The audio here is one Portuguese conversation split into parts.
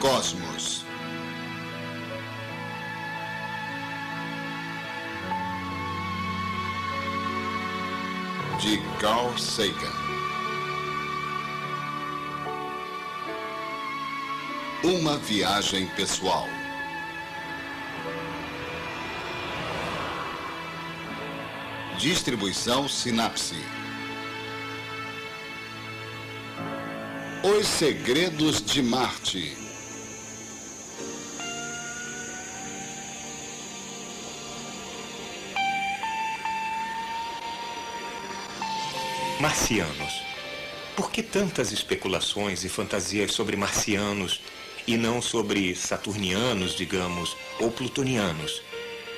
Cosmos. De Carl Sagan. Uma viagem pessoal. Distribuição Sinapse. Os Segredos de Marte. Marcianos. Por que tantas especulações e fantasias sobre marcianos e não sobre saturnianos, digamos, ou plutonianos?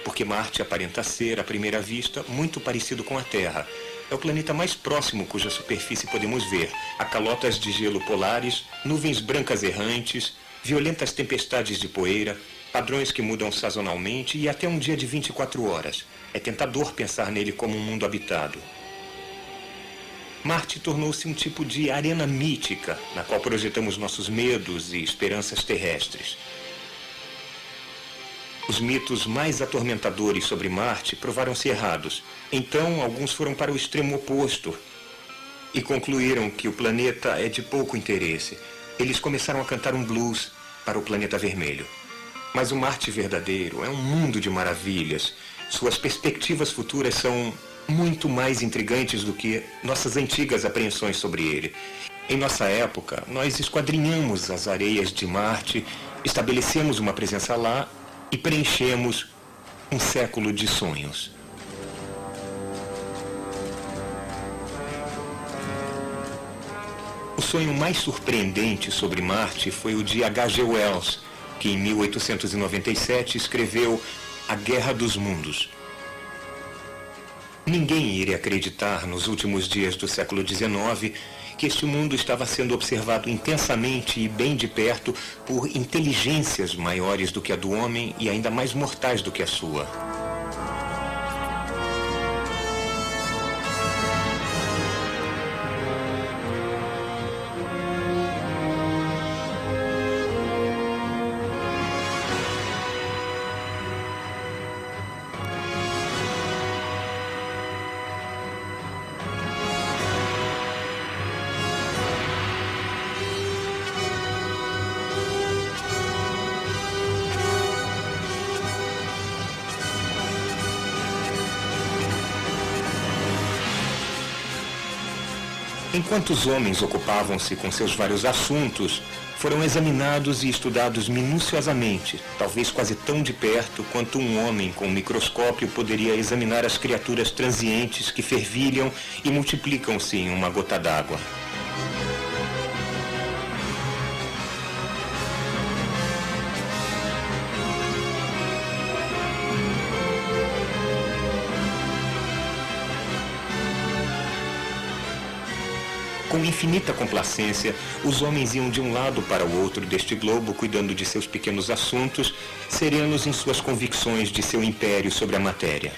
Porque Marte aparenta ser, à primeira vista, muito parecido com a Terra. É o planeta mais próximo cuja superfície podemos ver. Há calotas de gelo polares, nuvens brancas errantes, violentas tempestades de poeira, padrões que mudam sazonalmente e até um dia de 24 horas. É tentador pensar nele como um mundo habitado. Marte tornou-se um tipo de arena mítica, na qual projetamos nossos medos e esperanças terrestres. Os mitos mais atormentadores sobre Marte provaram-se errados. Então, alguns foram para o extremo oposto e concluíram que o planeta é de pouco interesse. Eles começaram a cantar um blues para o planeta vermelho. Mas o Marte verdadeiro é um mundo de maravilhas. Suas perspectivas futuras são muito mais intrigantes do que nossas antigas apreensões sobre ele. Em nossa época, nós esquadrinhamos as areias de Marte, estabelecemos uma presença lá e preenchemos um século de sonhos. O sonho mais surpreendente sobre Marte foi o de H.G. Wells, que em 1897 escreveu A Guerra dos Mundos. Ninguém iria acreditar, nos últimos dias do século XIX, que este mundo estava sendo observado intensamente e bem de perto por inteligências maiores do que a do homem e ainda mais mortais do que a sua. Enquanto os homens ocupavam-se com seus vários assuntos, foram examinados e estudados minuciosamente, talvez quase tão de perto quanto um homem com um microscópio poderia examinar as criaturas transientes que fervilham e multiplicam-se em uma gota d'água. Com infinita complacência, os homens iam de um lado para o outro deste globo, cuidando de seus pequenos assuntos, serenos em suas convicções de seu império sobre a matéria.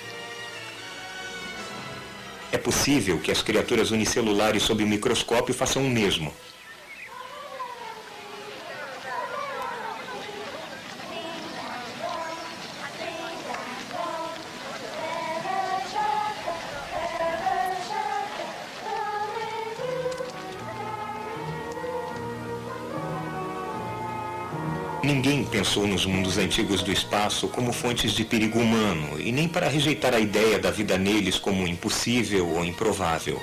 É possível que as criaturas unicelulares sob o microscópio façam o mesmo. Ninguém pensou nos mundos antigos do espaço como fontes de perigo humano, e nem para rejeitar a ideia da vida neles como impossível ou improvável.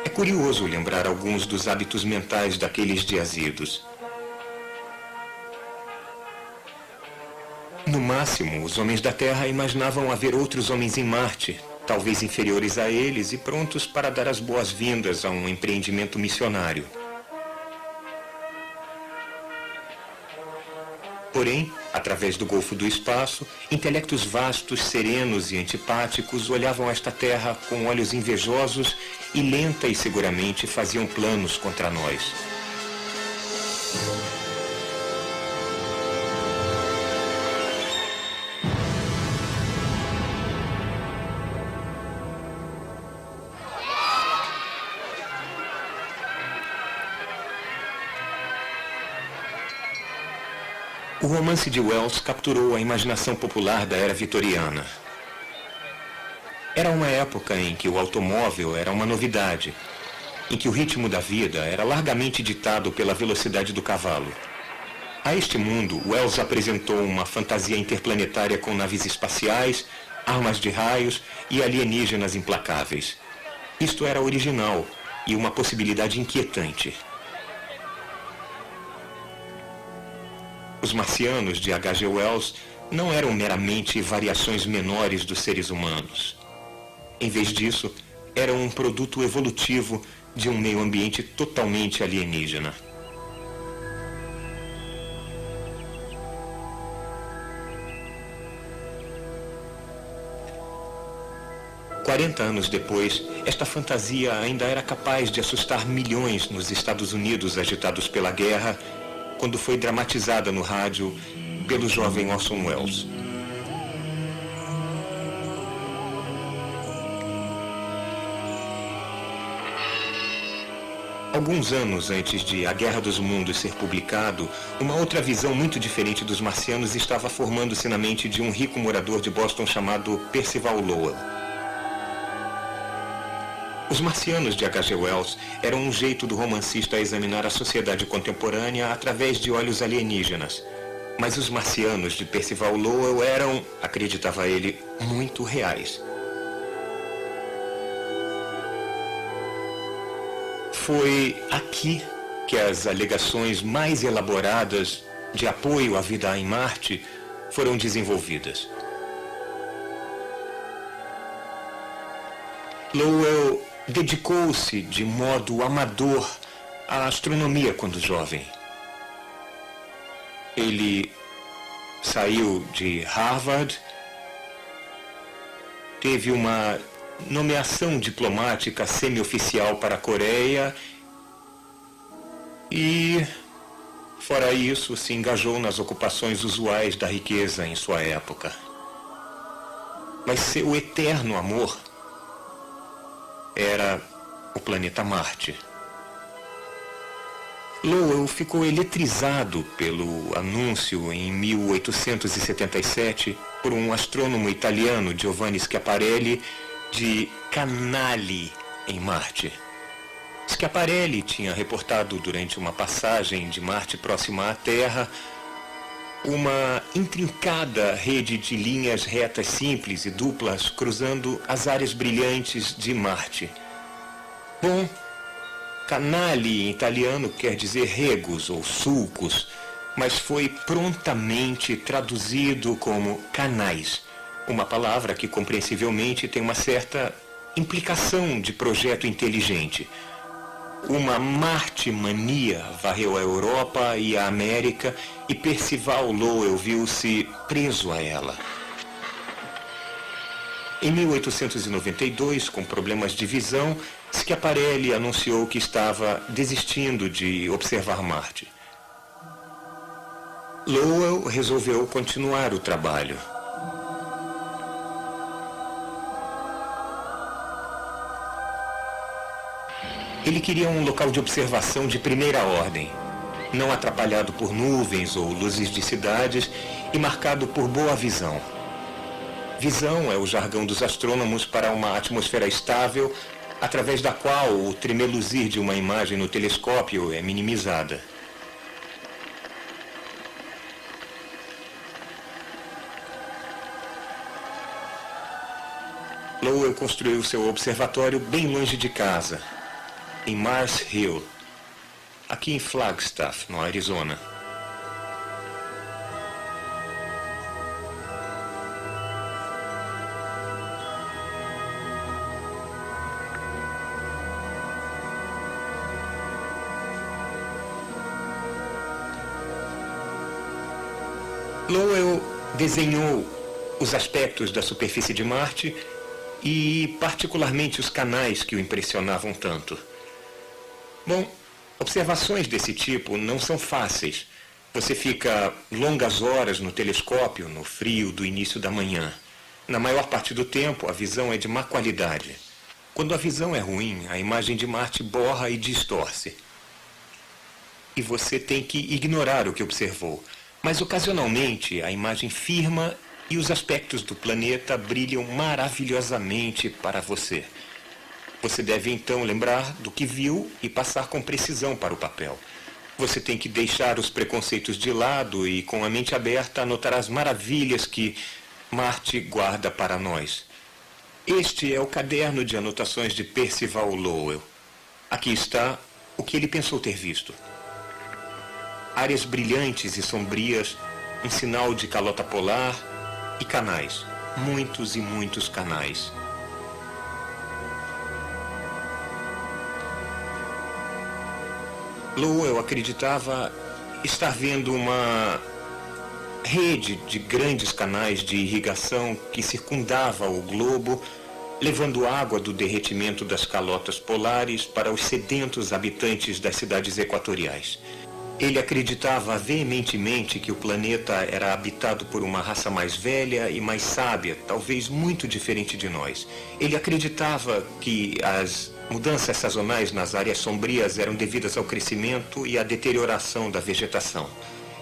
É curioso lembrar alguns dos hábitos mentais daqueles dias idos. No máximo, os homens da Terra imaginavam haver outros homens em Marte, talvez inferiores a eles e prontos para dar as boas-vindas a um empreendimento missionário. Porém, através do Golfo do Espaço, intelectos vastos, serenos e antipáticos olhavam esta terra com olhos invejosos e lenta e seguramente faziam planos contra nós. O romance de Wells capturou a imaginação popular da era vitoriana. Era uma época em que o automóvel era uma novidade, em que o ritmo da vida era largamente ditado pela velocidade do cavalo. A este mundo, Wells apresentou uma fantasia interplanetária com naves espaciais, armas de raios e alienígenas implacáveis. Isto era original e uma possibilidade inquietante. Os marcianos de H.G. Wells não eram meramente variações menores dos seres humanos. Em vez disso, eram um produto evolutivo de um meio ambiente totalmente alienígena. Quarenta anos depois, esta fantasia ainda era capaz de assustar milhões nos Estados Unidos agitados pela guerra, quando foi dramatizada no rádio pelo jovem Orson Welles. Alguns anos antes de A Guerra dos Mundos ser publicado, uma outra visão muito diferente dos marcianos estava formando-se na mente de um rico morador de Boston chamado Percival Lowell. Os marcianos de H.G. Wells eram um jeito do romancista a examinar a sociedade contemporânea através de olhos alienígenas. Mas os marcianos de Percival Lowell eram, acreditava ele, muito reais. Foi aqui que as alegações mais elaboradas de apoio à vida em Marte foram desenvolvidas. Lowell dedicou-se de modo amador à astronomia quando jovem. Ele saiu de Harvard, teve uma nomeação diplomática semi-oficial para a Coreia e, fora isso, se engajou nas ocupações usuais da riqueza em sua época. Mas seu eterno amor era o planeta Marte. Lowell ficou eletrizado pelo anúncio em 1877 por um astrônomo italiano, Giovanni Schiaparelli, de canali em Marte. Schiaparelli tinha reportado durante uma passagem de Marte próxima à Terra uma intrincada rede de linhas retas simples e duplas cruzando as áreas brilhantes de Marte. Bom, canali em italiano quer dizer regos ou sulcos, mas foi prontamente traduzido como canais, uma palavra que compreensivelmente tem uma certa implicação de projeto inteligente. Uma Marte-mania varreu a Europa e a América e Percival Lowell viu-se preso a ela. Em 1892, com problemas de visão, Schiaparelli anunciou que estava desistindo de observar Marte. Lowell resolveu continuar o trabalho. Ele queria um local de observação de primeira ordem, não atrapalhado por nuvens ou luzes de cidades e marcado por boa visão. Visão é o jargão dos astrônomos para uma atmosfera estável, através da qual o tremeluzir de uma imagem no telescópio é minimizada. Lowell construiu seu observatório bem longe de casa, em Mars Hill, aqui em Flagstaff, no Arizona. Lowell desenhou os aspectos da superfície de Marte e, particularmente, os canais que o impressionavam tanto. Bom, observações desse tipo não são fáceis. Você fica longas horas no telescópio, no frio do início da manhã. Na maior parte do tempo, a visão é de má qualidade. Quando a visão é ruim, a imagem de Marte borra e distorce. E você tem que ignorar o que observou. Mas, ocasionalmente, a imagem firma e os aspectos do planeta brilham maravilhosamente para você. Você deve, então, lembrar do que viu e passar com precisão para o papel. Você tem que deixar os preconceitos de lado e, com a mente aberta, anotar as maravilhas que Marte guarda para nós. Este é o caderno de anotações de Percival Lowell. Aqui está o que ele pensou ter visto. Áreas brilhantes e sombrias, um sinal de calota polar e canais. Muitos e muitos canais. Lowell acreditava estar vendo uma rede de grandes canais de irrigação que circundava o globo, levando água do derretimento das calotas polares para os sedentos habitantes das cidades equatoriais. Ele acreditava veementemente que o planeta era habitado por uma raça mais velha e mais sábia, talvez muito diferente de nós. Ele acreditava que as mudanças sazonais nas áreas sombrias eram devidas ao crescimento e à deterioração da vegetação.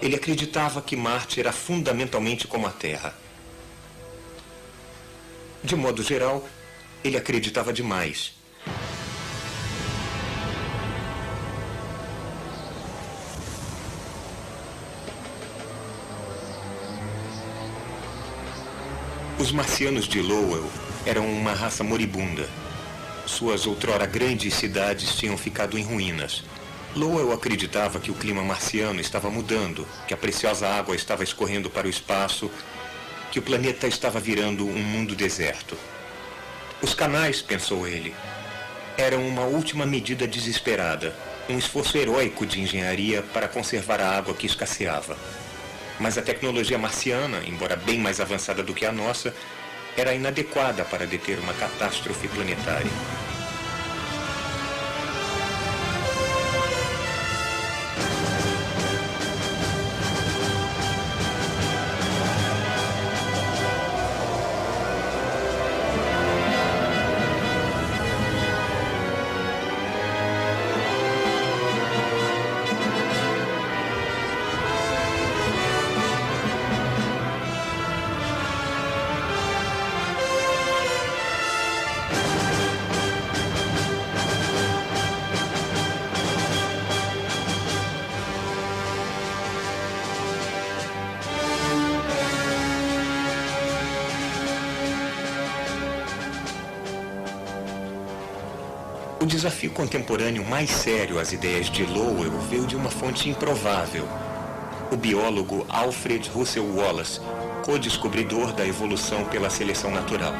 Ele acreditava que Marte era fundamentalmente como a Terra. De modo geral, ele acreditava demais. Os marcianos de Lowell eram uma raça moribunda. Suas outrora grandes cidades tinham ficado em ruínas. Lowell acreditava que o clima marciano estava mudando, que a preciosa água estava escorrendo para o espaço, que o planeta estava virando um mundo deserto. Os canais, pensou ele, eram uma última medida desesperada, um esforço heróico de engenharia para conservar a água que escasseava. Mas a tecnologia marciana, embora bem mais avançada do que a nossa, era inadequada para deter uma catástrofe planetária. O desafio contemporâneo mais sério às ideias de Lowell veio de uma fonte improvável. O biólogo Alfred Russel Wallace, co-descobridor da evolução pela seleção natural.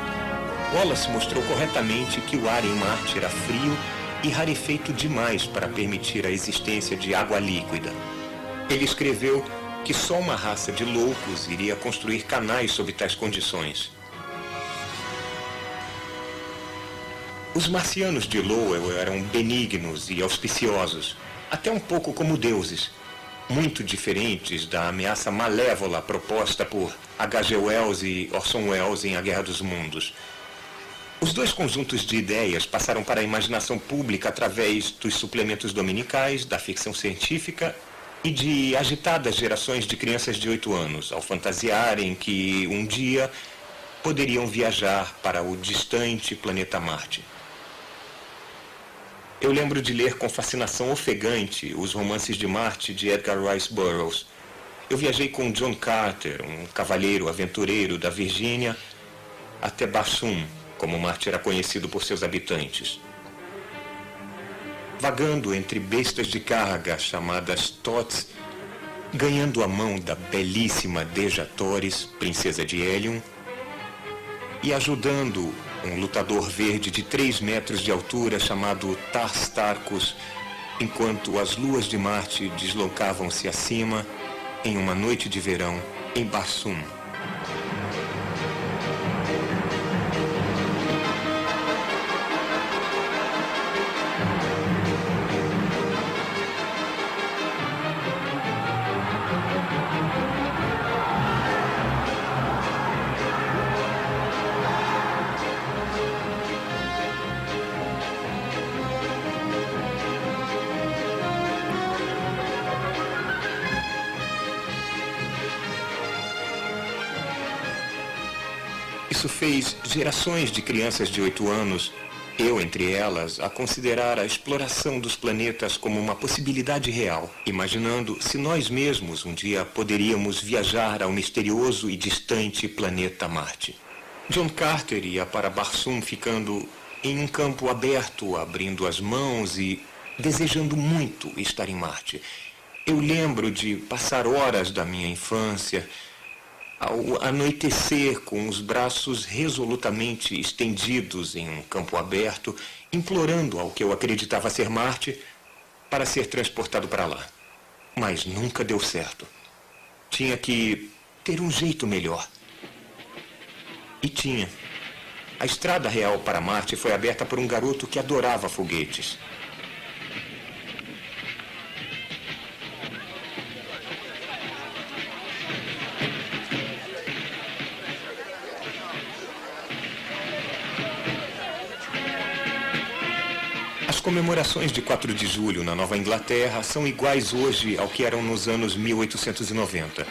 Wallace mostrou corretamente que o ar em Marte era frio e rarefeito demais para permitir a existência de água líquida. Ele escreveu que só uma raça de loucos iria construir canais sob tais condições. Os marcianos de Lowell eram benignos e auspiciosos, até um pouco como deuses, muito diferentes da ameaça malévola proposta por H.G. Wells e Orson Welles em A Guerra dos Mundos. Os dois conjuntos de ideias passaram para a imaginação pública através dos suplementos dominicais, da ficção científica e de agitadas gerações de crianças de 8 anos, ao fantasiarem que um dia poderiam viajar para o distante planeta Marte. Eu lembro de ler com fascinação ofegante os romances de Marte de Edgar Rice Burroughs. Eu viajei com John Carter, um cavalheiro aventureiro da Virgínia, até Barsoom, como Marte era conhecido por seus habitantes. Vagando entre bestas de carga chamadas Tots, ganhando a mão da belíssima Deja Torres, princesa de Helium, e ajudando um lutador verde de 3 metros de altura chamado Tars Tarkus, enquanto as luas de Marte deslocavam-se acima em uma noite de verão em Barsoom. Isso fez gerações de crianças de 8 anos, eu entre elas, a considerar a exploração dos planetas como uma possibilidade real, imaginando se nós mesmos um dia poderíamos viajar ao misterioso e distante planeta Marte. John Carter ia para Barsoom ficando em um campo aberto, abrindo as mãos e desejando muito estar em Marte. Eu lembro de passar horas da minha infância ao anoitecer, com os braços resolutamente estendidos em um campo aberto, implorando ao que eu acreditava ser Marte para ser transportado para lá. Mas nunca deu certo. Tinha que ter um jeito melhor. E tinha. A estrada real para Marte foi aberta por um garoto que adorava foguetes. As comemorações de 4 de julho na Nova Inglaterra são iguais hoje ao que eram nos anos 1890.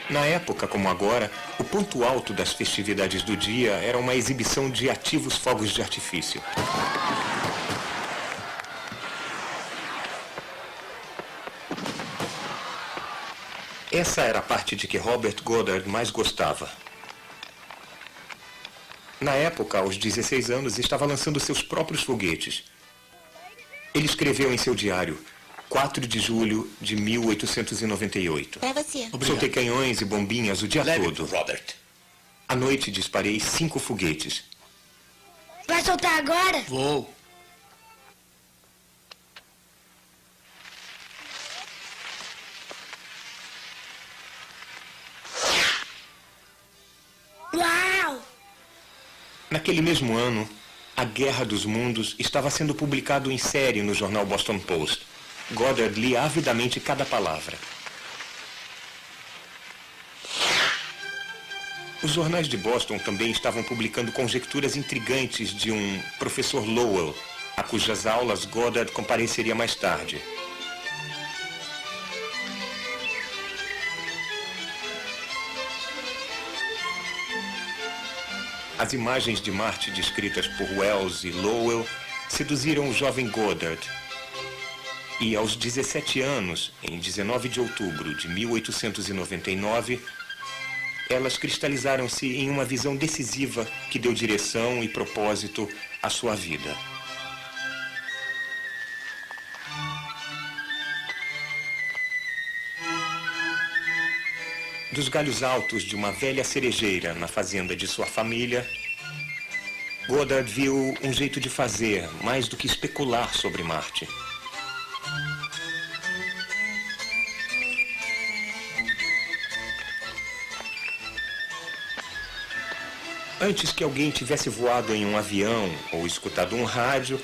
Na época, como agora, o ponto alto das festividades do dia era uma exibição de ativos fogos de artifício. Essa era a parte de que Robert Goddard mais gostava. Na época, aos 16 anos, estava lançando seus próprios foguetes. Ele escreveu em seu diário: 4 de julho de 1898. Pra você. Soltei canhões e bombinhas o dia todo. Robert. À noite disparei 5 foguetes. Vai soltar agora? Vou. Uau! Naquele mesmo ano, A Guerra dos Mundos estava sendo publicado em série no jornal Boston Post. Goddard lia avidamente cada palavra. Os jornais de Boston também estavam publicando conjecturas intrigantes de um professor Lowell, a cujas aulas Goddard compareceria mais tarde. As imagens de Marte descritas por Wells e Lowell seduziram o jovem Goddard. E aos 17 anos, em 19 de outubro de 1899, elas cristalizaram-se em uma visão decisiva que deu direção e propósito à sua vida. Dos galhos altos de uma velha cerejeira na fazenda de sua família, Goddard viu um jeito de fazer mais do que especular sobre Marte. Antes que alguém tivesse voado em um avião ou escutado um rádio,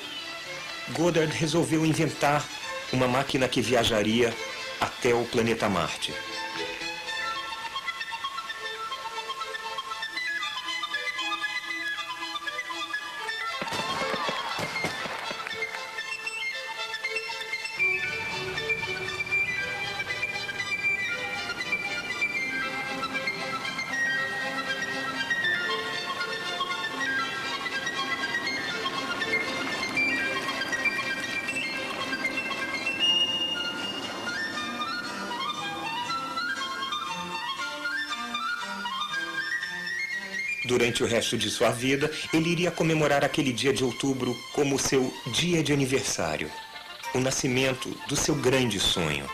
Goddard resolveu inventar uma máquina que viajaria até o planeta Marte. Durante o resto de sua vida, ele iria comemorar aquele dia de outubro como seu dia de aniversário, o nascimento do seu grande sonho.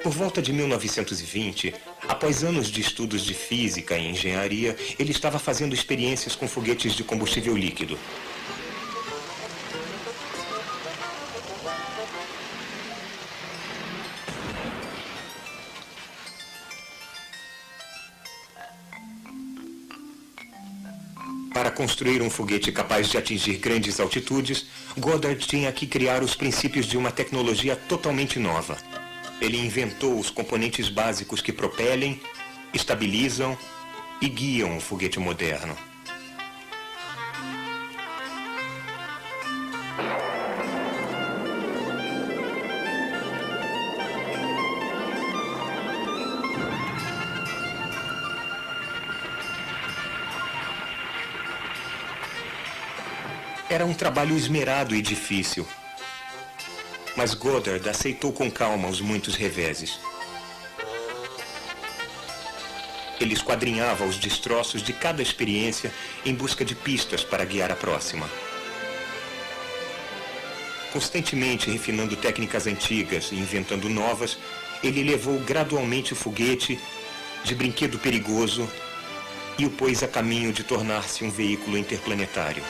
Por volta de 1920, após anos de estudos de física e engenharia, ele estava fazendo experiências com foguetes de combustível líquido. Para construir um foguete capaz de atingir grandes altitudes, Goddard tinha que criar os princípios de uma tecnologia totalmente nova. Ele inventou os componentes básicos que propelem, estabilizam e guiam o foguete moderno. Era um trabalho esmerado e difícil. Mas Goddard aceitou com calma os muitos reveses. Ele esquadrinhava os destroços de cada experiência em busca de pistas para guiar a próxima. Constantemente refinando técnicas antigas e inventando novas, ele levou gradualmente o foguete de brinquedo perigoso e o pôs a caminho de tornar-se um veículo interplanetário.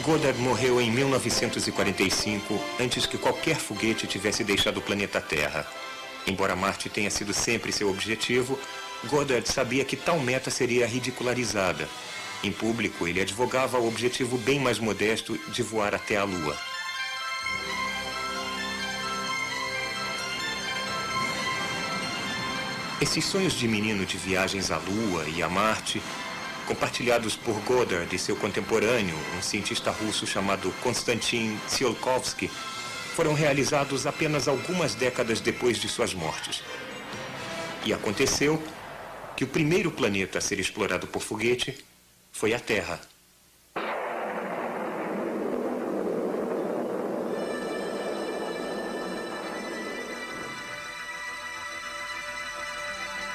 Goddard morreu em 1945, antes que qualquer foguete tivesse deixado o planeta Terra. Embora Marte tenha sido sempre seu objetivo, Goddard sabia que tal meta seria ridicularizada. Em público, ele advogava o objetivo bem mais modesto de voar até a Lua. Esses sonhos de menino de viagens à Lua e a Marte, compartilhados por Goddard e seu contemporâneo, um cientista russo chamado Konstantin Tsiolkovsky, foram realizados apenas algumas décadas depois de suas mortes. E aconteceu que o primeiro planeta a ser explorado por foguete foi a Terra.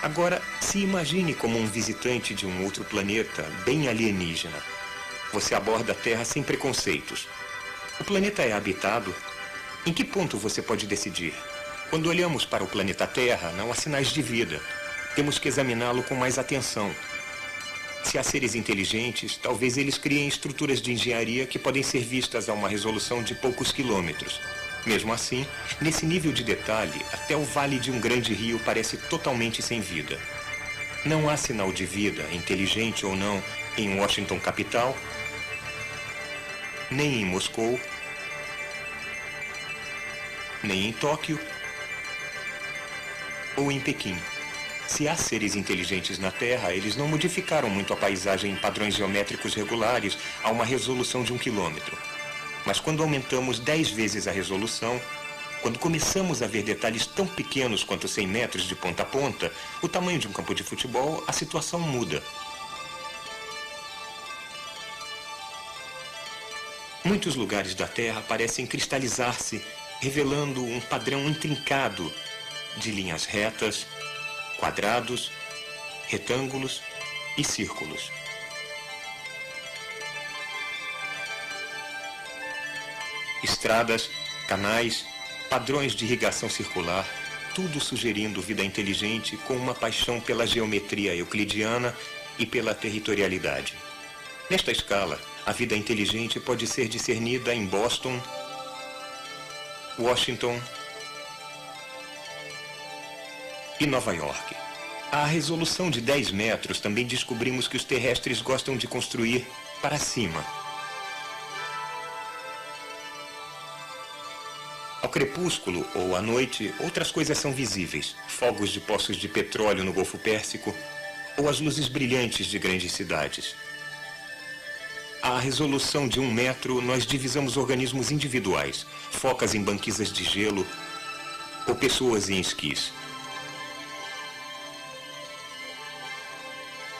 Agora, se imagine como um visitante de um outro planeta bem alienígena. Você aborda a Terra sem preconceitos. O planeta é habitado? Em que ponto você pode decidir? Quando olhamos para o planeta Terra, não há sinais de vida. Temos que examiná-lo com mais atenção. Se há seres inteligentes, talvez eles criem estruturas de engenharia que podem ser vistas a uma resolução de poucos quilômetros. Mesmo assim, nesse nível de detalhe, até o vale de um grande rio parece totalmente sem vida. Não há sinal de vida, inteligente ou não, em Washington, capital, nem em Moscou, nem em Tóquio ou em Pequim. Se há seres inteligentes na Terra, eles não modificaram muito a paisagem em padrões geométricos regulares a uma resolução de 1 quilômetro. Mas quando aumentamos 10 vezes a resolução, quando começamos a ver detalhes tão pequenos quanto 100 metros de ponta a ponta, o tamanho de um campo de futebol, a situação muda. Muitos lugares da Terra parecem cristalizar-se, revelando um padrão intrincado de linhas retas, quadrados, retângulos e círculos. Estradas, canais, padrões de irrigação circular, tudo sugerindo vida inteligente com uma paixão pela geometria euclidiana e pela territorialidade. Nesta escala, a vida inteligente pode ser discernida em Boston, Washington e Nova York. À resolução de 10 metros, também descobrimos que os terrestres gostam de construir para cima. Ao crepúsculo ou à noite, outras coisas são visíveis. Fogos de poços de petróleo no Golfo Pérsico ou as luzes brilhantes de grandes cidades. À resolução de 1 metro, nós divisamos organismos individuais, focas em banquisas de gelo ou pessoas em esquis.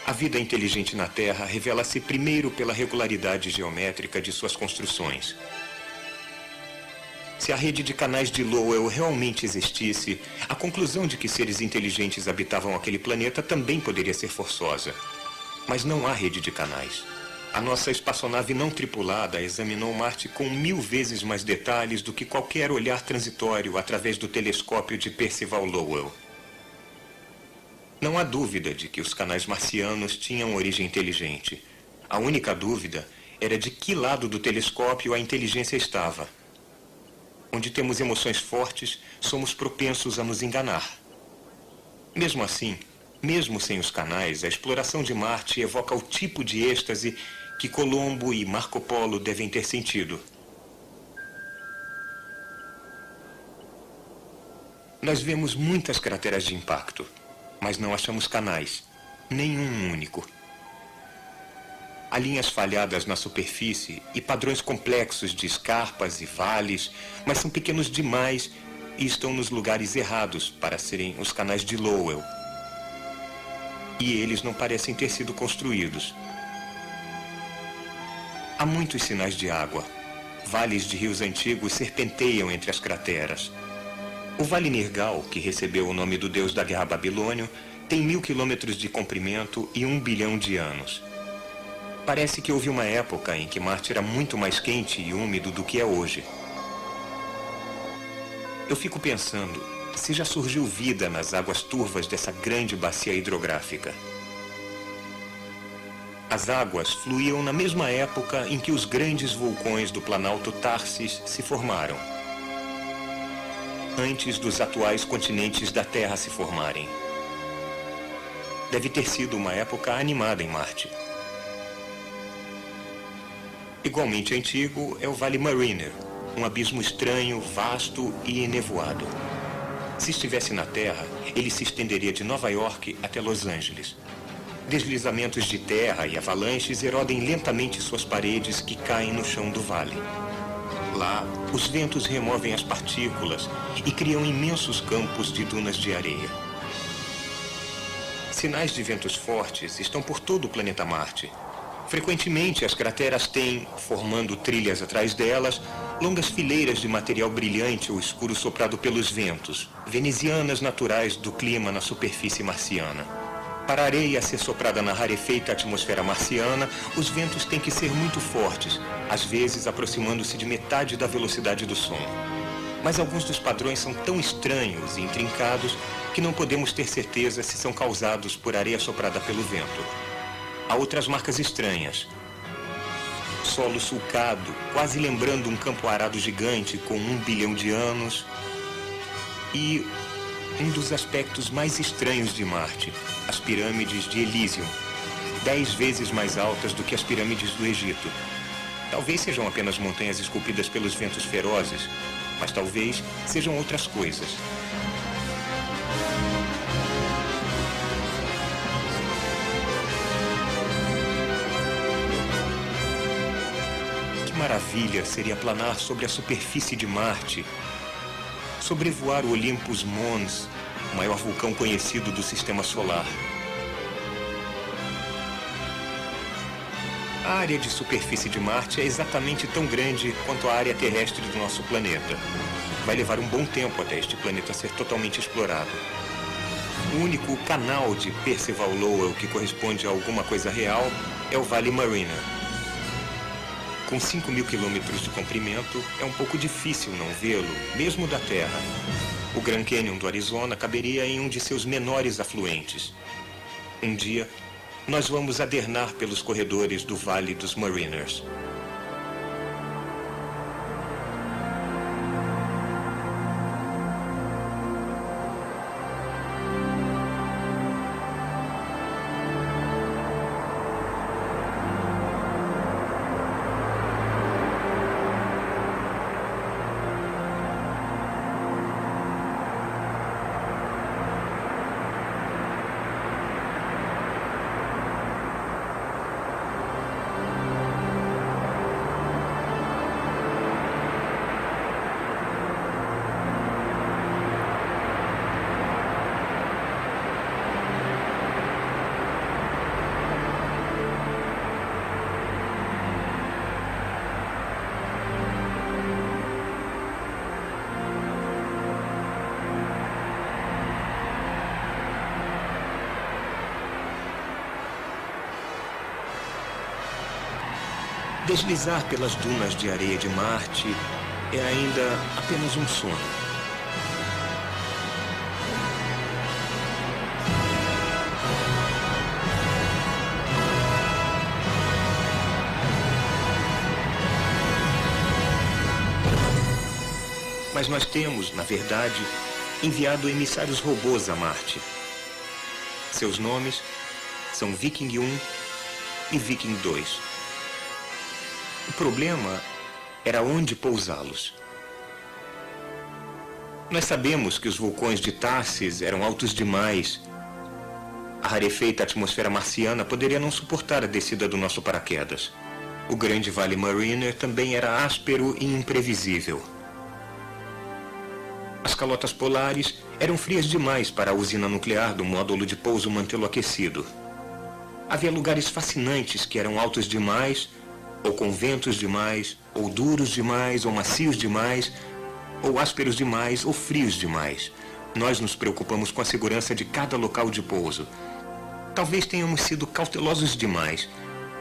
A vida inteligente na Terra revela-se primeiro pela regularidade geométrica de suas construções. Se a rede de canais de Lowell realmente existisse, a conclusão de que seres inteligentes habitavam aquele planeta também poderia ser forçosa. Mas não há rede de canais. A nossa espaçonave não tripulada examinou Marte com 1000 vezes mais detalhes do que qualquer olhar transitório através do telescópio de Percival Lowell. Não há dúvida de que os canais marcianos tinham origem inteligente. A única dúvida era de que lado do telescópio a inteligência estava. Onde temos emoções fortes, somos propensos a nos enganar. Mesmo assim, mesmo sem os canais, a exploração de Marte evoca o tipo de êxtase que Colombo e Marco Polo devem ter sentido. Nós vemos muitas crateras de impacto, mas não achamos canais, nenhum único. Há linhas falhadas na superfície e padrões complexos de escarpas e vales, mas são pequenos demais e estão nos lugares errados para serem os canais de Lowell. E eles não parecem ter sido construídos. Há muitos sinais de água. Vales de rios antigos serpenteiam entre as crateras. O Vale Nergal, que recebeu o nome do deus da guerra babilônio, tem 1000 quilômetros de comprimento e 1 bilhão de anos. Parece que houve uma época em que Marte era muito mais quente e úmido do que é hoje. Eu fico pensando se já surgiu vida nas águas turvas dessa grande bacia hidrográfica. As águas fluíam na mesma época em que os grandes vulcões do Planalto Tarsis se formaram, antes dos atuais continentes da Terra se formarem. Deve ter sido uma época animada em Marte. Igualmente antigo é o Vale Mariner, um abismo estranho, vasto e enevoado. Se estivesse na Terra, ele se estenderia de Nova York até Los Angeles. Deslizamentos de terra e avalanches erodem lentamente suas paredes que caem no chão do vale. Lá, os ventos removem as partículas e criam imensos campos de dunas de areia. Sinais de ventos fortes estão por todo o planeta Marte. Frequentemente, as crateras têm, formando trilhas atrás delas, longas fileiras de material brilhante ou escuro soprado pelos ventos, venezianas naturais do clima na superfície marciana. Para a areia ser soprada na rarefeita atmosfera marciana, os ventos têm que ser muito fortes, às vezes aproximando-se de metade da velocidade do som. Mas alguns dos padrões são tão estranhos e intrincados que não podemos ter certeza se são causados por areia soprada pelo vento. Há outras marcas estranhas. Solo sulcado, quase lembrando um campo arado gigante com 1 bilhão de anos. E um dos aspectos mais estranhos de Marte, as pirâmides de Elysium, 10 vezes mais altas do que as pirâmides do Egito. Talvez sejam apenas montanhas esculpidas pelos ventos ferozes, mas talvez sejam outras coisas. Que maravilha seria planar sobre a superfície de Marte, sobrevoar o Olympus Mons, o maior vulcão conhecido do Sistema Solar. A área de superfície de Marte é exatamente tão grande quanto a área terrestre do nosso planeta. Vai levar um bom tempo até este planeta ser totalmente explorado. O único canal de Percival Lowell que corresponde a alguma coisa real é o Vale Mariner. Com 5.000 quilômetros de comprimento, é um pouco difícil não vê-lo, mesmo da Terra. O Grand Canyon do Arizona caberia em um de seus menores afluentes. Um dia, nós vamos adernar pelos corredores do Vale dos Mariners. Deslizar pelas dunas de areia de Marte é ainda apenas um sonho. Mas nós temos, na verdade, enviado emissários robôs a Marte. Seus nomes são Viking 1 e Viking 2. O problema era onde pousá-los. Nós sabemos que os vulcões de Tharsis eram altos demais. A rarefeita atmosfera marciana poderia não suportar a descida do nosso paraquedas. O grande Vale Mariner também era áspero e imprevisível. As calotas polares eram frias demais para a usina nuclear do módulo de pouso mantê-lo aquecido. Havia lugares fascinantes que eram altos demais, ou com ventos demais, ou duros demais, ou macios demais, ou ásperos demais, ou frios demais. Nós nos preocupamos com a segurança de cada local de pouso. Talvez tenhamos sido cautelosos demais.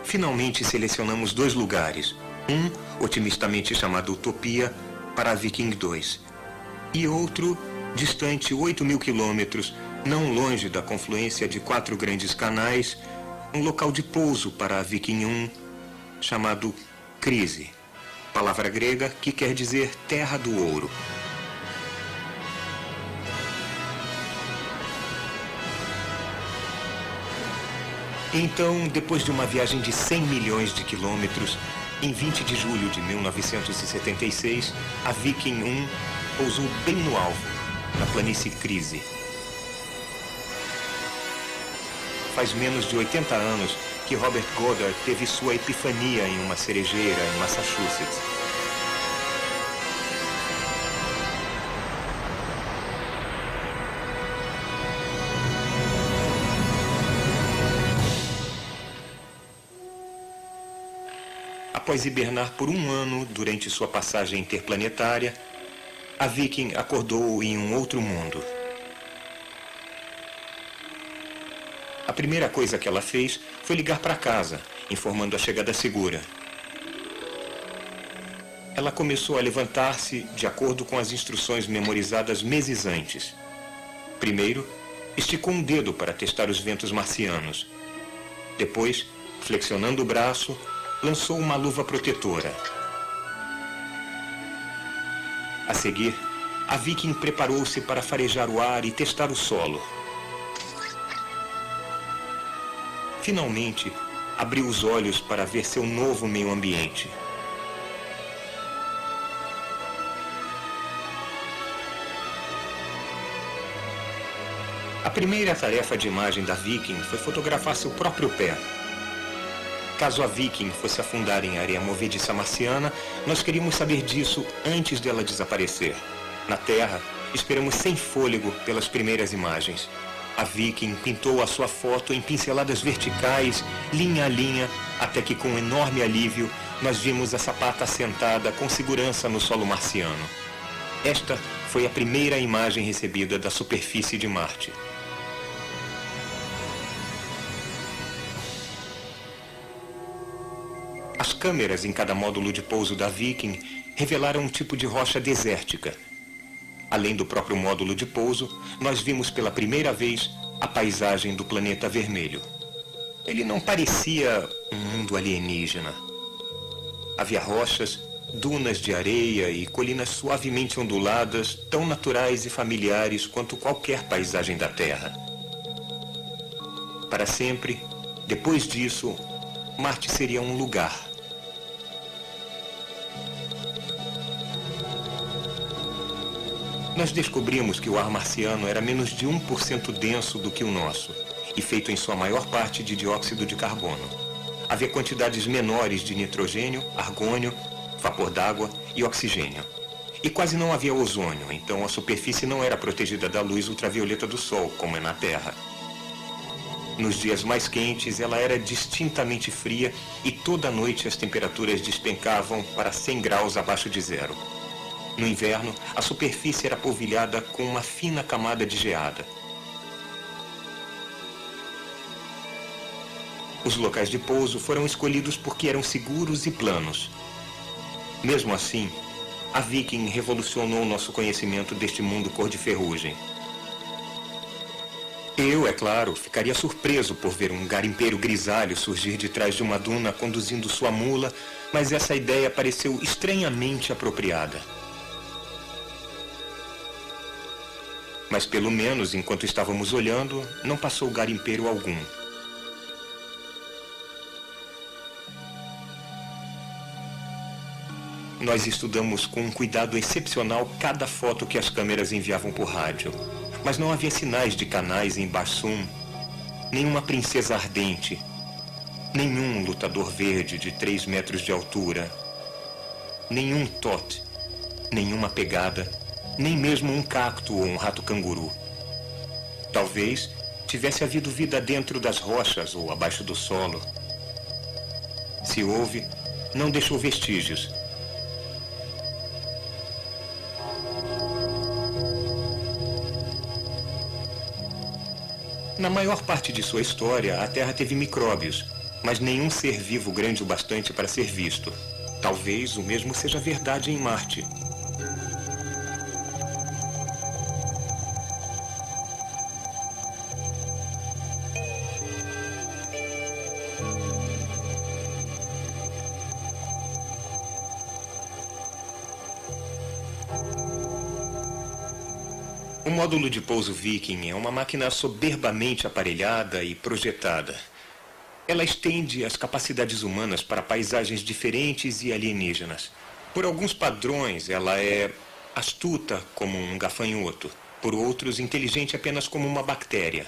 Finalmente selecionamos 2 lugares. Um, otimistamente chamado Utopia, para a Viking 2. E outro, distante 8.000 quilômetros, não longe da confluência de 4 grandes canais, um local de pouso para a Viking 1, chamado Crise, palavra grega que quer dizer terra do ouro. Então, depois de uma viagem de 100 milhões de quilômetros, em 20 de julho de 1976, a Viking 1 pousou bem no alvo, na planície Crise. Faz menos de 80 anos que Robert Goddard teve sua epifania em uma cerejeira em Massachusetts. Após hibernar por 1 ano durante sua passagem interplanetária, a Viking acordou em um outro mundo. A primeira coisa que ela fez foi ligar para casa, informando a chegada segura. Ela começou a levantar-se de acordo com as instruções memorizadas meses antes. Primeiro, esticou um dedo para testar os ventos marcianos. Depois, flexionando o braço, lançou uma luva protetora. A seguir, a Viking preparou-se para farejar o ar e testar o solo. Finalmente, abriu os olhos para ver seu novo meio ambiente. A primeira tarefa de imagem da Viking foi fotografar seu próprio pé. Caso a Viking fosse afundar em areia movediça marciana, nós queríamos saber disso antes dela desaparecer. Na Terra, esperamos sem fôlego pelas primeiras imagens. A Viking pintou a sua foto em pinceladas verticais, linha a linha, até que com enorme alívio, nós vimos a sapata assentada com segurança no solo marciano. Esta foi a primeira imagem recebida da superfície de Marte. As câmeras em cada módulo de pouso da Viking revelaram um tipo de rocha desértica. Além do próprio módulo de pouso, nós vimos pela primeira vez a paisagem do planeta vermelho. Ele não parecia um mundo alienígena. Havia rochas, dunas de areia e colinas suavemente onduladas, tão naturais e familiares quanto qualquer paisagem da Terra. Para sempre, depois disso, Marte seria um lugar. Nós descobrimos que o ar marciano era menos de 1% denso do que o nosso, e feito em sua maior parte de dióxido de carbono. Havia quantidades menores de nitrogênio, argônio, vapor d'água e oxigênio. E quase não havia ozônio, então a superfície não era protegida da luz ultravioleta do Sol, como é na Terra. Nos dias mais quentes, ela era distintamente fria e toda noite as temperaturas despencavam para 100 graus abaixo de zero. No inverno, a superfície era polvilhada com uma fina camada de geada. Os locais de pouso foram escolhidos porque eram seguros e planos. Mesmo assim, a Viking revolucionou nosso conhecimento deste mundo cor de ferrugem. Eu, é claro, ficaria surpreso por ver um garimpeiro grisalho surgir de trás de uma duna conduzindo sua mula, mas essa ideia pareceu estranhamente apropriada. Mas pelo menos, enquanto estávamos olhando, não passou garimpeiro algum. Nós estudamos com um cuidado excepcional cada foto que as câmeras enviavam por rádio. Mas não havia sinais de canais em Barsoom, nenhuma princesa ardente, nenhum lutador verde de 3 metros de altura, nenhum tot, nenhuma pegada, nem mesmo um cacto ou um rato canguru. Talvez tivesse havido vida dentro das rochas ou abaixo do solo. Se houve, não deixou vestígios. Na maior parte de sua história, a Terra teve micróbios, mas nenhum ser vivo grande o bastante para ser visto. Talvez o mesmo seja verdade em Marte. O módulo de pouso Viking é uma máquina soberbamente aparelhada e projetada. Ela estende as capacidades humanas para paisagens diferentes e alienígenas. Por alguns padrões, ela é astuta como um gafanhoto. Por outros, inteligente apenas como uma bactéria.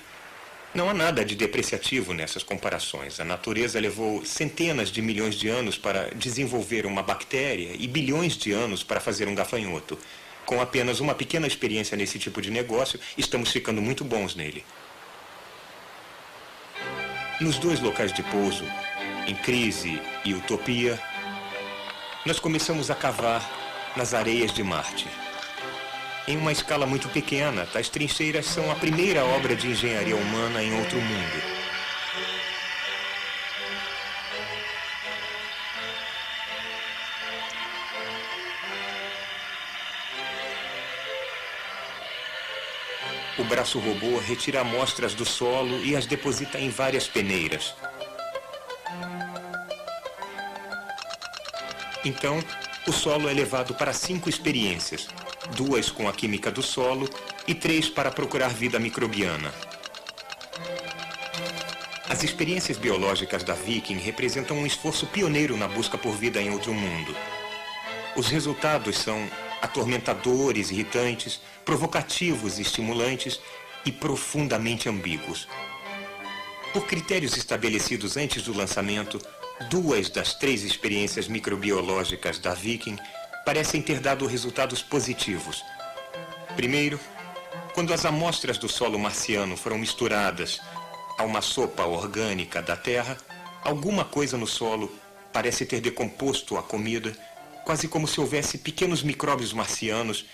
Não há nada de depreciativo nessas comparações. A natureza levou centenas de milhões de anos para desenvolver uma bactéria e bilhões de anos para fazer um gafanhoto. Com apenas uma pequena experiência nesse tipo de negócio, estamos ficando muito bons nele. Nos 2 locais de pouso, em Crise e Utopia, nós começamos a cavar nas areias de Marte. Em uma escala muito pequena, tais trincheiras são a primeira obra de engenharia humana em outro mundo. O braço robô retira amostras do solo e as deposita em várias peneiras. Então, o solo é levado para 5 experiências, 2 com a química do solo e 3 para procurar vida microbiana. As experiências biológicas da Viking representam um esforço pioneiro na busca por vida em outro mundo. Os resultados são atormentadores, irritantes, provocativos e estimulantes e profundamente ambíguos. Por critérios estabelecidos antes do lançamento, 2 das 3 experiências microbiológicas da Viking parecem ter dado resultados positivos. Primeiro, quando as amostras do solo marciano foram misturadas a uma sopa orgânica da Terra, alguma coisa no solo parece ter decomposto a comida, quase como se houvesse pequenos micróbios marcianos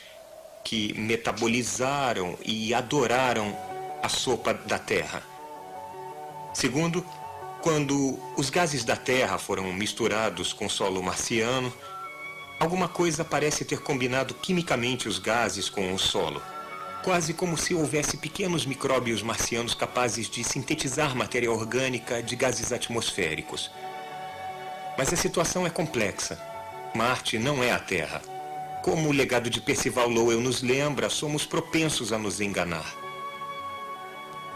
que metabolizaram e adoraram a sopa da Terra. Segundo, quando os gases da Terra foram misturados com solo marciano, alguma coisa parece ter combinado quimicamente os gases com o solo, quase como se houvesse pequenos micróbios marcianos capazes de sintetizar matéria orgânica de gases atmosféricos. Mas a situação é complexa. Marte não é a Terra. Como o legado de Percival Lowell nos lembra, somos propensos a nos enganar.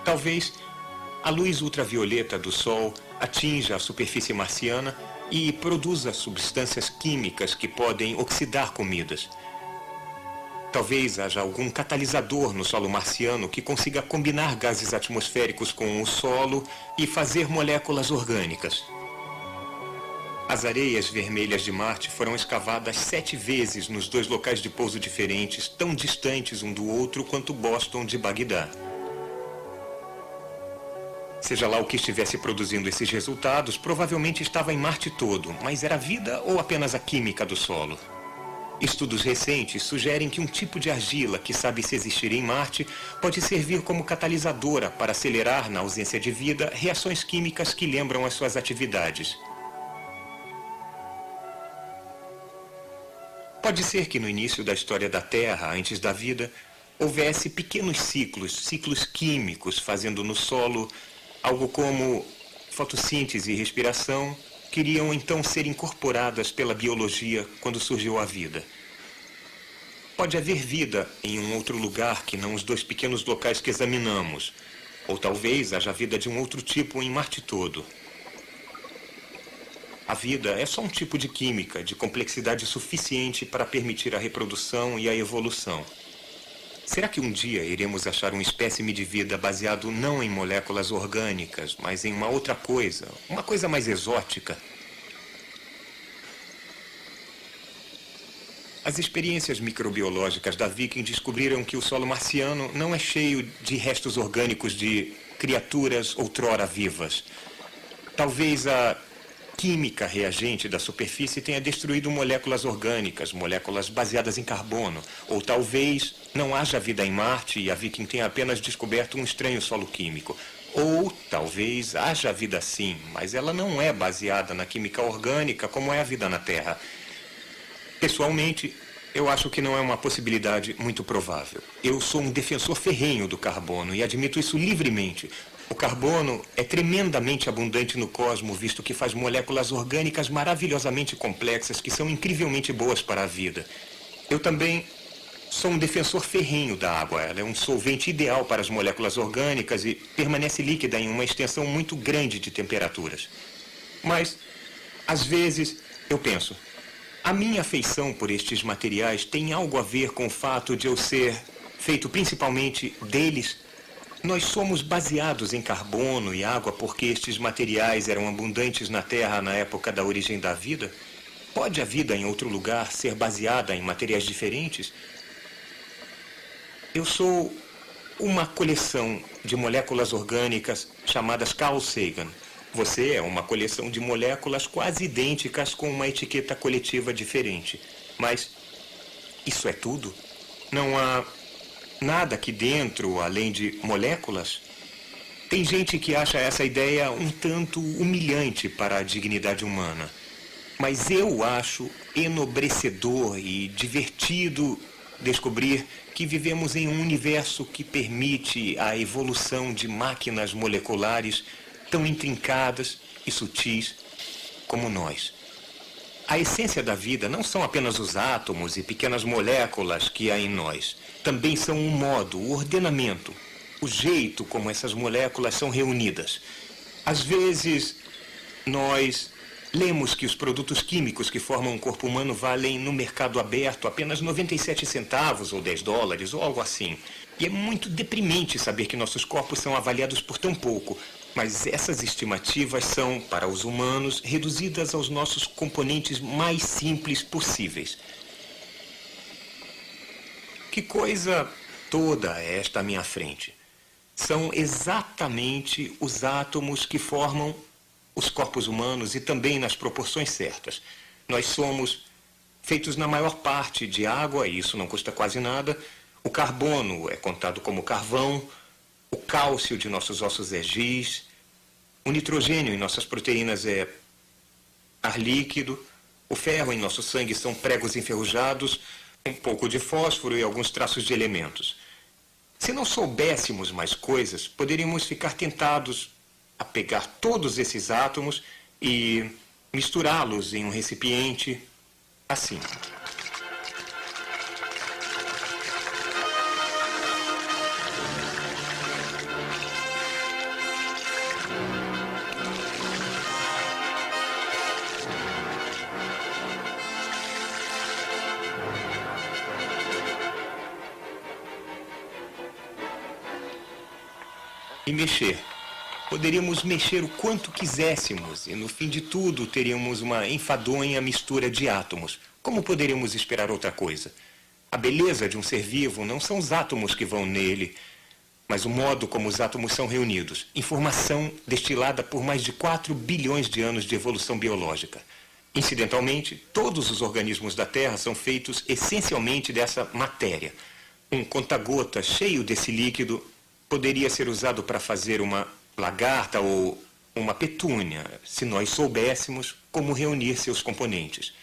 Talvez a luz ultravioleta do Sol atinja a superfície marciana e produza substâncias químicas que podem oxidar comidas. Talvez haja algum catalisador no solo marciano que consiga combinar gases atmosféricos com o solo e fazer moléculas orgânicas. As areias vermelhas de Marte foram escavadas 7 vezes nos 2 locais de pouso diferentes, tão distantes um do outro quanto Boston de Bagdá. Seja lá o que estivesse produzindo esses resultados, provavelmente estava em Marte todo, mas era vida ou apenas a química do solo? Estudos recentes sugerem que um tipo de argila que sabe se existir em Marte pode servir como catalisadora para acelerar, na ausência de vida, reações químicas que lembram as suas atividades. Pode ser que no início da história da Terra, antes da vida, houvesse pequenos ciclos químicos, fazendo no solo algo como fotossíntese e respiração, que iriam então ser incorporadas pela biologia quando surgiu a vida. Pode haver vida em um outro lugar que não os 2 pequenos locais que examinamos, ou talvez haja vida de um outro tipo em Marte todo. A vida é só um tipo de química de complexidade suficiente para permitir a reprodução e a evolução. Será que um dia iremos achar um espécime de vida baseado não em moléculas orgânicas, mas em uma outra coisa, uma coisa mais exótica? As experiências microbiológicas da Viking descobriram que o solo marciano não é cheio de restos orgânicos de criaturas outrora vivas. Talvez a química reagente da superfície tenha destruído moléculas orgânicas, moléculas baseadas em carbono. Ou talvez não haja vida em Marte e a Viking tenha apenas descoberto um estranho solo químico. Ou talvez haja vida sim, mas ela não é baseada na química orgânica como é a vida na Terra. Pessoalmente, eu acho que não é uma possibilidade muito provável. Eu sou um defensor ferrenho do carbono e admito isso livremente. O carbono é tremendamente abundante no cosmos, visto que faz moléculas orgânicas maravilhosamente complexas que são incrivelmente boas para a vida. Eu também sou um defensor ferrenho da água. Ela é um solvente ideal para as moléculas orgânicas e permanece líquida em uma extensão muito grande de temperaturas. Mas, às vezes, eu penso, a minha afeição por estes materiais tem algo a ver com o fato de eu ser feito principalmente deles. Nós somos baseados em carbono e água porque estes materiais eram abundantes na Terra na época da origem da vida? Pode a vida em outro lugar ser baseada em materiais diferentes? Eu sou uma coleção de moléculas orgânicas chamadas Carl Sagan. Você é uma coleção de moléculas quase idênticas com uma etiqueta coletiva diferente. Mas isso é tudo? Não há nada aqui dentro, além de moléculas? Tem gente que acha essa ideia um tanto humilhante para a dignidade humana. Mas eu acho enobrecedor e divertido descobrir que vivemos em um universo que permite a evolução de máquinas moleculares tão intrincadas e sutis como nós. A essência da vida não são apenas os átomos e pequenas moléculas que há em nós. Também são o modo, o ordenamento, o jeito como essas moléculas são reunidas. Às vezes, nós lemos que os produtos químicos que formam o corpo humano valem no mercado aberto apenas 97 centavos ou $10 ou algo assim. E é muito deprimente saber que nossos corpos são avaliados por tão pouco. Mas essas estimativas são, para os humanos, reduzidas aos nossos componentes mais simples possíveis. Que coisa toda é esta à minha frente? São exatamente os átomos que formam os corpos humanos e também nas proporções certas. Nós somos feitos na maior parte de água, e isso não custa quase nada. O carbono é contado como carvão, o cálcio de nossos ossos é giz, o nitrogênio em nossas proteínas é ar líquido, o ferro em nosso sangue são pregos enferrujados, um pouco de fósforo e alguns traços de elementos. Se não soubéssemos mais coisas, poderíamos ficar tentados a pegar todos esses átomos e misturá-los em um recipiente assim. E mexer. Poderíamos mexer o quanto quiséssemos e, no fim de tudo, teríamos uma enfadonha mistura de átomos. Como poderíamos esperar outra coisa? A beleza de um ser vivo não são os átomos que vão nele, mas o modo como os átomos são reunidos. Informação destilada por mais de 4 bilhões de anos de evolução biológica. Incidentalmente, todos os organismos da Terra são feitos essencialmente dessa matéria. Um conta-gota cheio desse líquido poderia ser usado para fazer uma lagarta ou uma petúnia, se nós soubéssemos como reunir seus componentes.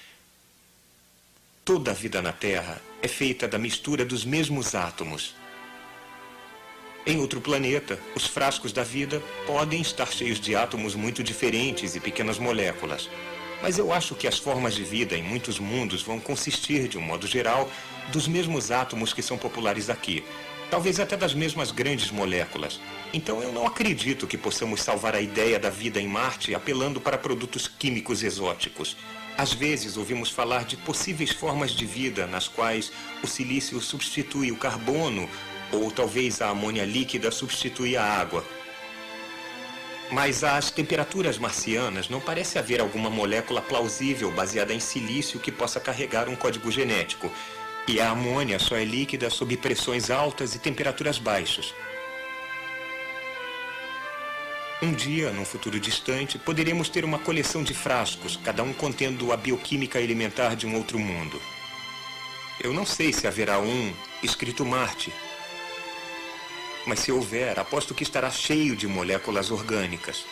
Toda a vida na Terra é feita da mistura dos mesmos átomos. Em outro planeta, os frascos da vida podem estar cheios de átomos muito diferentes e pequenas moléculas. Mas eu acho que as formas de vida em muitos mundos vão consistir, de um modo geral, dos mesmos átomos que são populares aqui. Talvez até das mesmas grandes moléculas. Então eu não acredito que possamos salvar a ideia da vida em Marte apelando para produtos químicos exóticos. Às vezes ouvimos falar de possíveis formas de vida nas quais o silício substitui o carbono ou talvez a amônia líquida substitui a água. Mas às temperaturas marcianas não parece haver alguma molécula plausível baseada em silício que possa carregar um código genético. E a amônia só é líquida sob pressões altas e temperaturas baixas. Um dia, num futuro distante, poderemos ter uma coleção de frascos, cada um contendo a bioquímica elementar de um outro mundo. Eu não sei se haverá um escrito Marte. Mas se houver, aposto que estará cheio de moléculas orgânicas.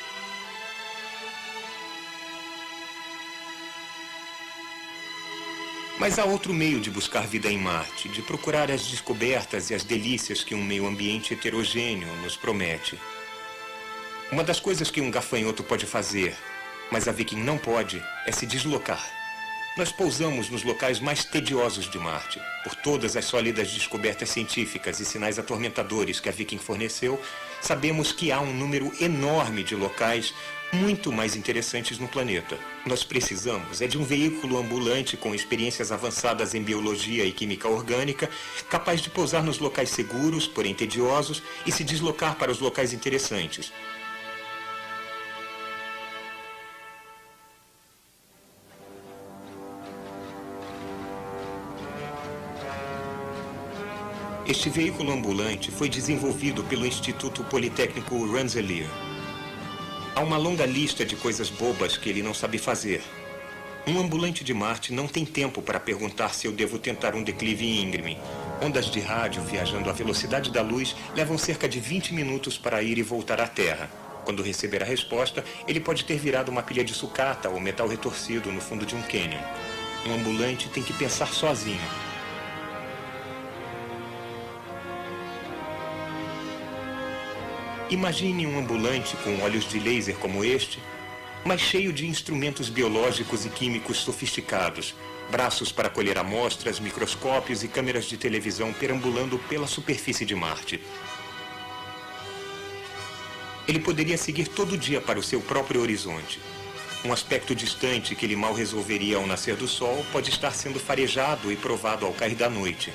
Mas há outro meio de buscar vida em Marte, de procurar as descobertas e as delícias que um meio ambiente heterogêneo nos promete. Uma das coisas que um gafanhoto pode fazer, mas a Viking não pode, é se deslocar. Nós pousamos nos locais mais tediosos de Marte. Por todas as sólidas descobertas científicas e sinais atormentadores que a Viking forneceu, sabemos que há um número enorme de locais muito mais interessantes no planeta. Nós precisamos de um veículo ambulante com experiências avançadas em biologia e química orgânica, capaz de pousar nos locais seguros, porém tediosos, e se deslocar para os locais interessantes. Este veículo ambulante foi desenvolvido pelo Instituto Politécnico Rensselaer. Há uma longa lista de coisas bobas que ele não sabe fazer. Um ambulante de Marte não tem tempo para perguntar se eu devo tentar um declive íngreme. Ondas de rádio viajando à velocidade da luz levam cerca de 20 minutos para ir e voltar à Terra. Quando receber a resposta, ele pode ter virado uma pilha de sucata ou metal retorcido no fundo de um cânion. Um ambulante tem que pensar sozinho. Imagine um ambulante com olhos de laser como este, mas cheio de instrumentos biológicos e químicos sofisticados, braços para colher amostras, microscópios e câmeras de televisão perambulando pela superfície de Marte. Ele poderia seguir todo dia para o seu próprio horizonte. Um aspecto distante que ele mal resolveria ao nascer do sol pode estar sendo farejado e provado ao cair da noite.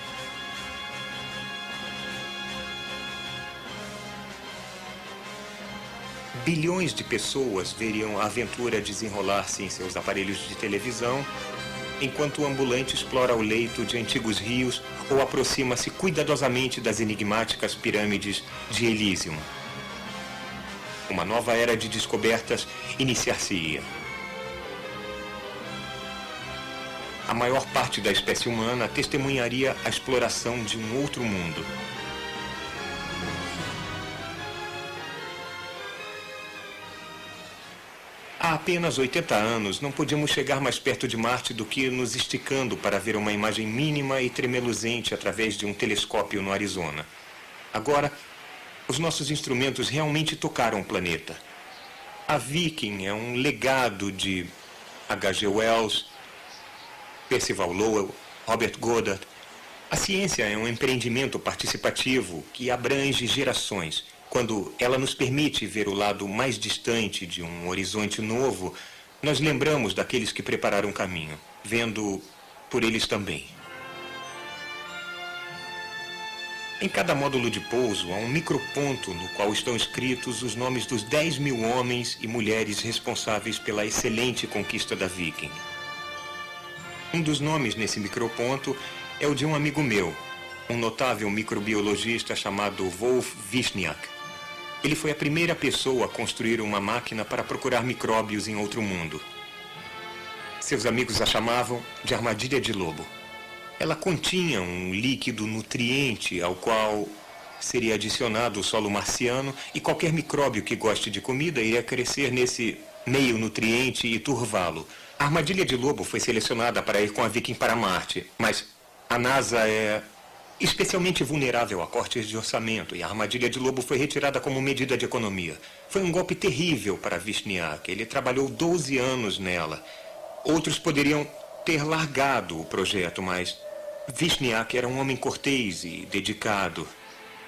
Bilhões de pessoas veriam a aventura desenrolar-se em seus aparelhos de televisão, enquanto o ambulante explora o leito de antigos rios ou aproxima-se cuidadosamente das enigmáticas pirâmides de Elysium. Uma nova era de descobertas iniciar-se-ia. A maior parte da espécie humana testemunharia a exploração de um outro mundo. Há apenas 80 anos, não podíamos chegar mais perto de Marte do que nos esticando para ver uma imagem mínima e tremeluzente através de um telescópio no Arizona. Agora, os nossos instrumentos realmente tocaram o planeta. A Viking é um legado de H.G. Wells, Percival Lowell, Robert Goddard. A ciência é um empreendimento participativo que abrange gerações. Quando ela nos permite ver o lado mais distante de um horizonte novo, nós lembramos daqueles que prepararam o caminho, vendo por eles também. Em cada módulo de pouso há um microponto no qual estão escritos os nomes dos 10.000 homens e mulheres responsáveis pela excelente conquista da Viking. Um dos nomes nesse microponto é o de um amigo meu, um notável microbiologista chamado Wolf Wishniak. Ele foi a primeira pessoa a construir uma máquina para procurar micróbios em outro mundo. Seus amigos a chamavam de armadilha de lobo. Ela continha um líquido nutriente ao qual seria adicionado o solo marciano e qualquer micróbio que goste de comida iria crescer nesse meio nutriente e turvá-lo. A armadilha de lobo foi selecionada para ir com a Viking para Marte, mas a NASA é especialmente vulnerável a cortes de orçamento e a armadilha de lobo foi retirada como medida de economia. Foi um golpe terrível para Vishniac. Ele trabalhou 12 anos nela. Outros poderiam ter largado o projeto, mas Vishniac era um homem cortês e dedicado.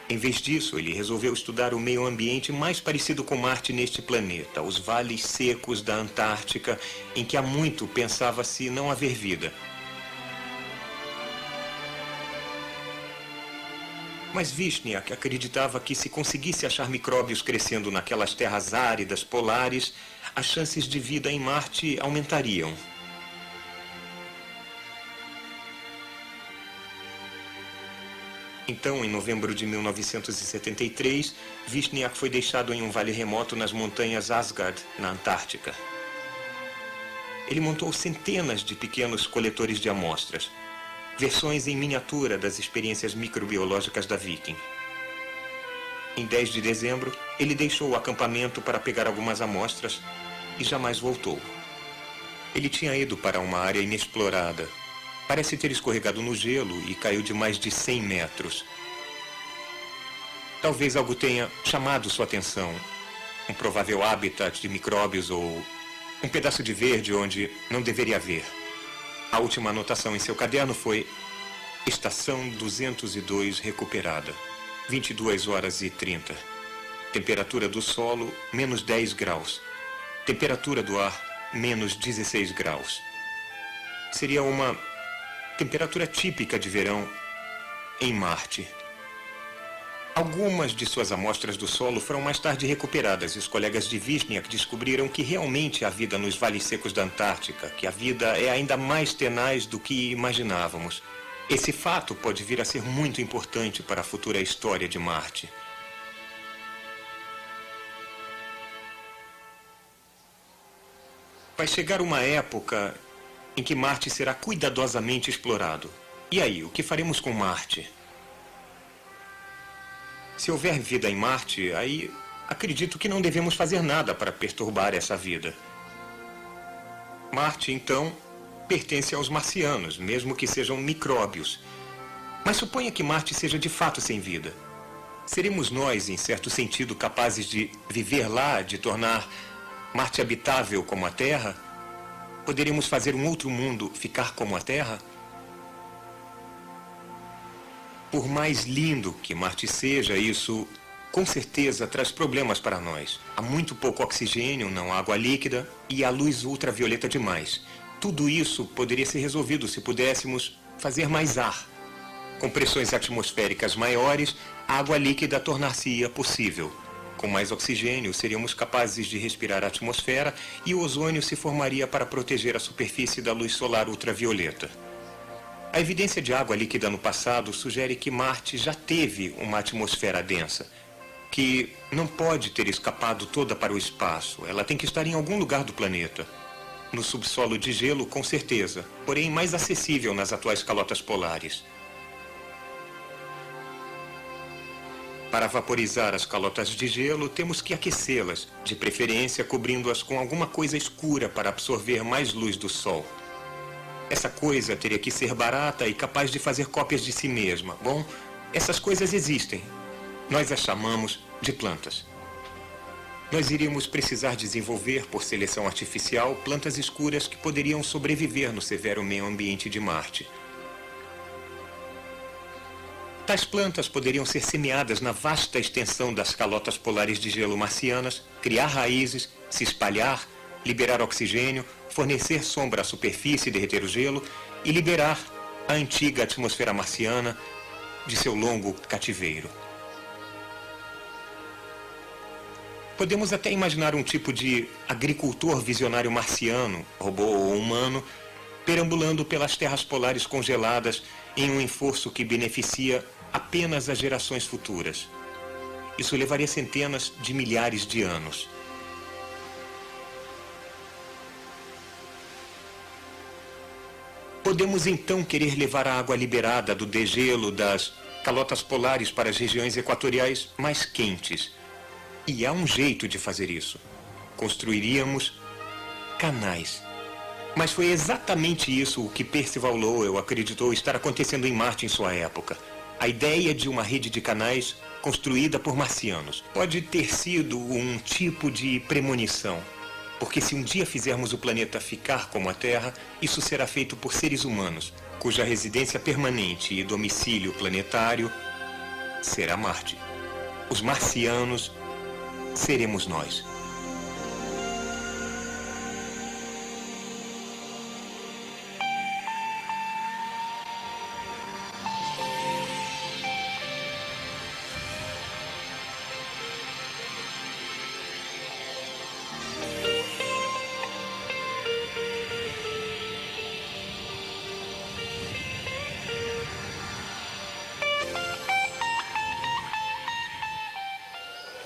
Em vez disso, ele resolveu estudar o meio ambiente mais parecido com Marte neste planeta, os vales secos da Antártica, em que há muito pensava-se não haver vida. Mas Vishniac acreditava que se conseguisse achar micróbios crescendo naquelas terras áridas polares, as chances de vida em Marte aumentariam. Então, em novembro de 1973, Vishniac foi deixado em um vale remoto nas montanhas Asgard, na Antártica. Ele montou centenas de pequenos coletores de amostras, versões em miniatura das experiências microbiológicas da Viking. Em 10 de dezembro, ele deixou o acampamento para pegar algumas amostras e jamais voltou. Ele tinha ido para uma área inexplorada. Parece ter escorregado no gelo e caiu de mais de 100 metros. Talvez algo tenha chamado sua atenção. Um provável habitat de micróbios ou um pedaço de verde onde não deveria haver. A última anotação em seu caderno foi Estação 202 recuperada. 22 horas e 30. Temperatura do solo, menos 10 graus. Temperatura do ar, menos 16 graus. Seria uma temperatura típica de verão em Marte. Algumas de suas amostras do solo foram mais tarde recuperadas e os colegas de Vishniac descobriram que realmente há vida nos vales secos da Antártica, que a vida é ainda mais tenaz do que imaginávamos. Esse fato pode vir a ser muito importante para a futura história de Marte. Vai chegar uma época em que Marte será cuidadosamente explorado. E aí, o que faremos com Marte? Se houver vida em Marte, aí acredito que não devemos fazer nada para perturbar essa vida. Marte, então, pertence aos marcianos, mesmo que sejam micróbios. Mas suponha que Marte seja de fato sem vida. Seremos nós, em certo sentido, capazes de viver lá, de tornar Marte habitável como a Terra? Poderíamos fazer um outro mundo ficar como a Terra? Por mais lindo que Marte seja, isso com certeza traz problemas para nós. Há muito pouco oxigênio, não há água líquida e há luz ultravioleta demais. Tudo isso poderia ser resolvido se pudéssemos fazer mais ar. Com pressões atmosféricas maiores, a água líquida tornar-se-ia possível. Com mais oxigênio, seríamos capazes de respirar a atmosfera e o ozônio se formaria para proteger a superfície da luz solar ultravioleta. A evidência de água líquida no passado sugere que Marte já teve uma atmosfera densa, que não pode ter escapado toda para o espaço. Ela tem que estar em algum lugar do planeta. No subsolo de gelo, com certeza, porém mais acessível nas atuais calotas polares. Para vaporizar as calotas de gelo, temos que aquecê-las, de preferência cobrindo-as com alguma coisa escura para absorver mais luz do sol. Essa coisa teria que ser barata e capaz de fazer cópias de si mesma. Bom, essas coisas existem. Nós as chamamos de plantas. Nós iríamos precisar desenvolver, por seleção artificial, plantas escuras que poderiam sobreviver no severo meio ambiente de Marte. Tais plantas poderiam ser semeadas na vasta extensão das calotas polares de gelo marcianas, criar raízes, se espalhar, liberar oxigênio, fornecer sombra à superfície, derreter o gelo e liberar a antiga atmosfera marciana de seu longo cativeiro. Podemos até imaginar um tipo de agricultor visionário marciano, robô ou humano, perambulando pelas terras polares congeladas em um esforço que beneficia apenas as gerações futuras. Isso levaria centenas de milhares de anos. Podemos então querer levar a água liberada do degelo das calotas polares para as regiões equatoriais mais quentes. E há um jeito de fazer isso. Construiríamos canais. Mas foi exatamente isso o que Percival Lowell acreditou estar acontecendo em Marte em sua época. A ideia de uma rede de canais construída por marcianos. Pode ter sido um tipo de premonição. Porque se um dia fizermos o planeta ficar como a Terra, isso será feito por seres humanos, cuja residência permanente e domicílio planetário será Marte. Os marcianos seremos nós.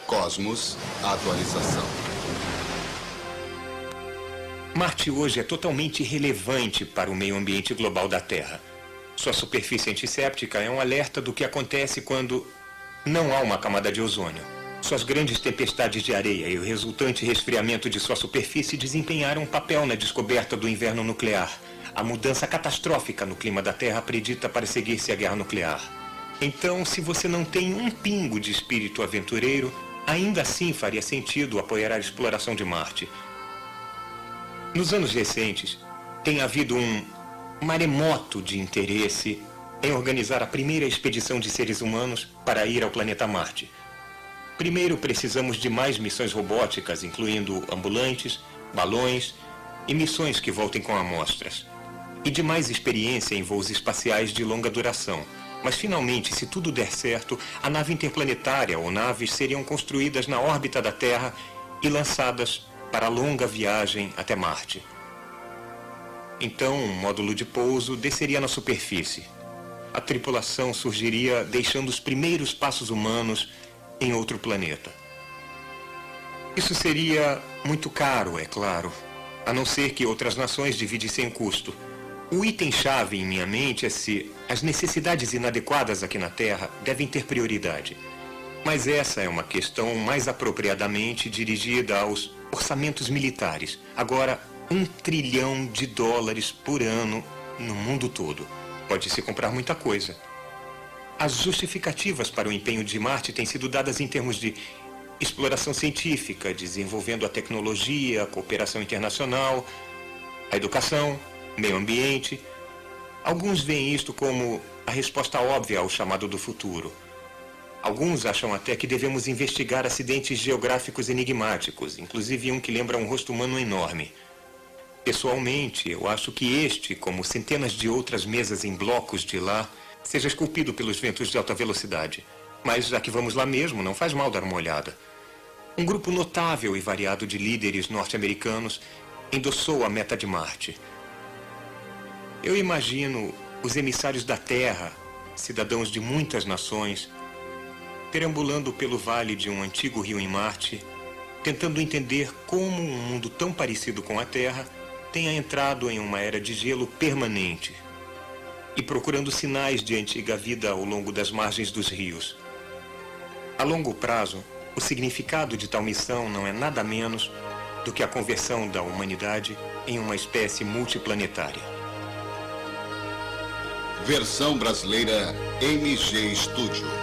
Cosmos Atualização. Marte hoje é totalmente irrelevante para o meio ambiente global da Terra. Sua superfície antisséptica é um alerta do que acontece quando não há uma camada de ozônio. Suas grandes tempestades de areia e o resultante resfriamento de sua superfície desempenharam um papel na descoberta do inverno nuclear, a mudança catastrófica no clima da Terra predita para seguir-se a guerra nuclear. Então, se você não tem um pingo de espírito aventureiro, ainda assim faria sentido apoiar a exploração de Marte. Nos anos recentes, tem havido um maremoto de interesse em organizar a primeira expedição de seres humanos para ir ao planeta Marte. Primeiro, precisamos de mais missões robóticas, incluindo ambulantes, balões e missões que voltem com amostras. E de mais experiência em voos espaciais de longa duração. Mas, finalmente, se tudo der certo, a nave interplanetária ou naves seriam construídas na órbita da Terra e lançadas para a longa viagem até Marte. Então, um módulo de pouso desceria na superfície. A tripulação surgiria deixando os primeiros passos humanos em outro planeta. Isso seria muito caro, é claro, a não ser que outras nações dividissem o custo. O item-chave em minha mente é se as necessidades inadequadas aqui na Terra devem ter prioridade. Mas essa é uma questão mais apropriadamente dirigida aos orçamentos militares. Agora, $1 trilhão por ano no mundo todo. Pode-se comprar muita coisa. As justificativas para o empenho de Marte têm sido dadas em termos de exploração científica, desenvolvendo a tecnologia, a cooperação internacional, a educação, meio ambiente. Alguns veem isto como a resposta óbvia ao chamado do futuro. Alguns acham até que devemos investigar acidentes geográficos enigmáticos, inclusive um que lembra um rosto humano enorme. Pessoalmente, eu acho que este, como centenas de outras mesas em blocos de lá, seja esculpido pelos ventos de alta velocidade. Mas já que vamos lá mesmo, não faz mal dar uma olhada. Um grupo notável e variado de líderes norte-americanos endossou a meta de Marte. Eu imagino os emissários da Terra, cidadãos de muitas nações, perambulando pelo vale de um antigo rio em Marte, tentando entender como um mundo tão parecido com a Terra tenha entrado em uma era de gelo permanente e procurando sinais de antiga vida ao longo das margens dos rios. A longo prazo, o significado de tal missão não é nada menos do que a conversão da humanidade em uma espécie multiplanetária. Versão brasileira MG Studio.